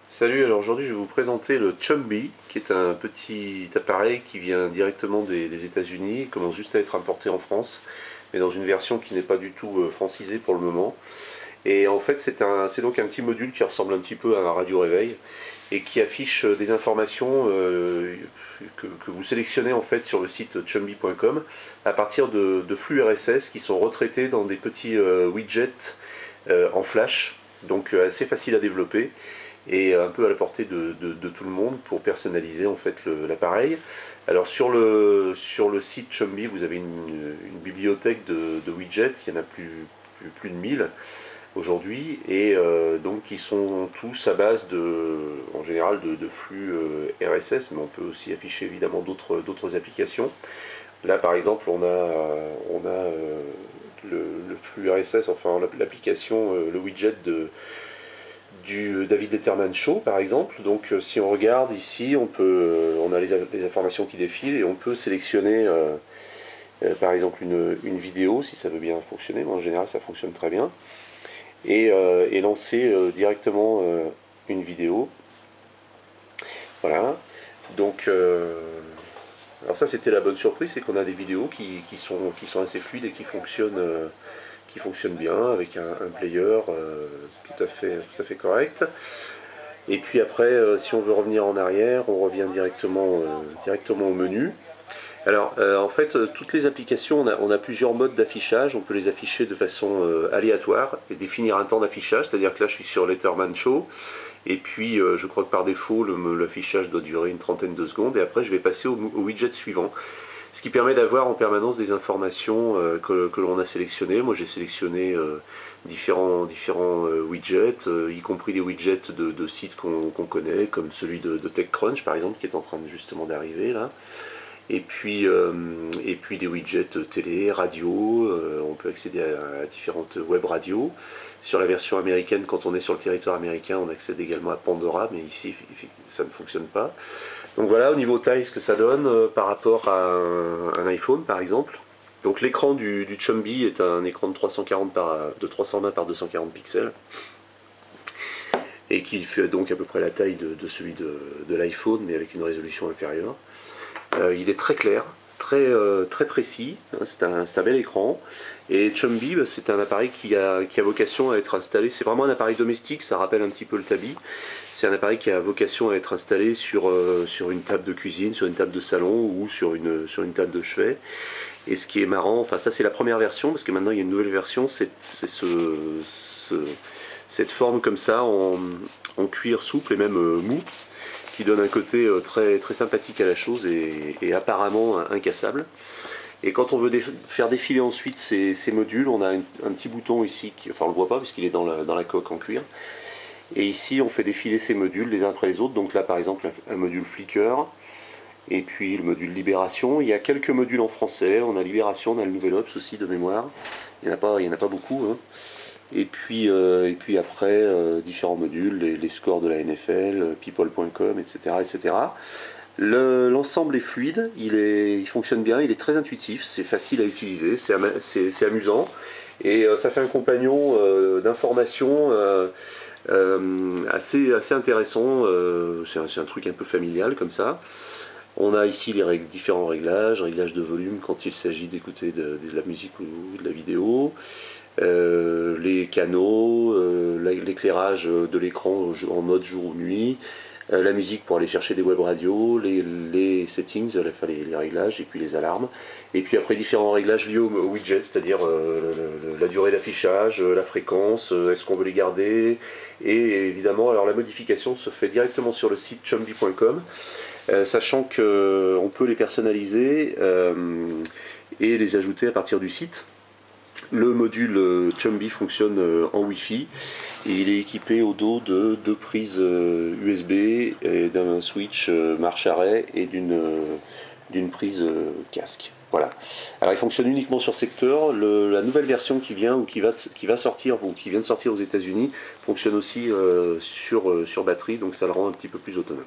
Salut, alors aujourd'hui je vais vous présenter le Chumby, qui est un petit appareil qui vient directement des États-Unis, il commence juste à être importé en France, mais dans une version qui n'est pas du tout francisée pour le moment. Et en fait c'est donc un petit module qui ressemble un petit peu à un radio réveil et qui affiche des informations que vous sélectionnez en fait sur le site chumby.com à partir de flux RSS qui sont retraités dans des petits widgets en flash, donc assez facile à développer et un peu à la portée de tout le monde pour personnaliser en fait l'appareil. Alors sur le site Chumby, vous avez une bibliothèque de widgets, il y en a plus de 1000 aujourd'hui, et donc qui sont tous à base en général de flux RSS, mais on peut aussi afficher évidemment d'autres applications. Là par exemple on a le flux RSS, enfin l'application, le widget du David Letterman Show par exemple. Donc si on regarde ici, on a les informations qui défilent et on peut sélectionner par exemple une vidéo si ça veut bien fonctionner, mais en général ça fonctionne très bien, et lancer directement une vidéo. Voilà, donc alors ça c'était la bonne surprise, c'est qu'on a des vidéos qui sont assez fluides et qui fonctionnent bien avec un player tout à fait correct. Et puis après, si on veut revenir en arrière, on revient directement au menu. Alors en fait, toutes les applications, on a plusieurs modes d'affichage. On peut les afficher de façon aléatoire et définir un temps d'affichage, c'est-à-dire que là je suis sur Letterman Show, et puis je crois que par défaut l'affichage doit durer une trentaine de secondes, et après je vais passer au widget suivant. Ce qui permet d'avoir en permanence des informations que l'on a sélectionnées. Moi j'ai sélectionné différents widgets, y compris des widgets de sites qu'on connaît, comme celui de TechCrunch par exemple, qui est en train justement d'arriver là. Et puis des widgets télé, radio, on peut accéder à différentes web radios. Sur la version américaine, quand on est sur le territoire américain, on accède également à Pandora, mais ici ça ne fonctionne pas. Donc voilà, au niveau taille, ce que ça donne par rapport à un iPhone par exemple. Donc l'écran du Chumby est un écran de 320 par 240 pixels, et qui fait donc à peu près la taille de celui de l'iPhone, mais avec une résolution inférieure. Il est très clair, très précis, hein, c'est un bel écran. Et Chumby, c'est un appareil qui a vocation à être installé, c'est vraiment un appareil domestique, ça rappelle un petit peu le Tabi. C'est un appareil qui a vocation à être installé sur une table de cuisine, sur une table de salon ou sur une table de chevet. Et ce qui est marrant, enfin ça c'est la première version, parce que maintenant il y a une nouvelle version, c'est cette forme comme ça en cuir souple et même mou, qui donne un côté très sympathique à la chose et apparemment incassable. Et quand on veut faire défiler ensuite ces modules, on a un petit bouton ici, enfin on ne le voit pas parce qu'il est dans la coque en cuir. Et ici on fait défiler ces modules les uns après les autres. Donc là par exemple un module Flickr, et puis le module Libération. Il y a quelques modules en français, on a Libération, on a le Nouvel Obs aussi de mémoire. Il n'y en a pas beaucoup, hein. Et puis après, différents modules, les scores de la NFL, people.com, etc. etc. L'ensemble est fluide, il fonctionne bien, il est très intuitif, c'est facile à utiliser, c'est amusant, et ça fait un compagnon d'information assez intéressant. C'est un truc un peu familial comme ça. On a ici les différents réglages de volume quand il s'agit d'écouter de la musique ou de la vidéo, les canaux, l'éclairage de l'écran en mode jour ou nuit, la musique pour aller chercher des web radios, les settings, les réglages, et puis les alarmes. Et puis après différents réglages liés au widget, c'est-à-dire la durée d'affichage, la fréquence, est-ce qu'on veut les garder, et évidemment alors la modification se fait directement sur le site chumby.com. Sachant qu'on peut les personnaliser et les ajouter à partir du site. Le module Chumby fonctionne en Wi-Fi et il est équipé au dos de 2 prises USB et d'un switch marche-arrêt et d'une prise casque. Voilà. Alors il fonctionne uniquement sur secteur. La nouvelle version qui vient ou qui va sortir ou qui vient de sortir aux États-Unis fonctionne aussi sur batterie, donc ça le rend un petit peu plus autonome.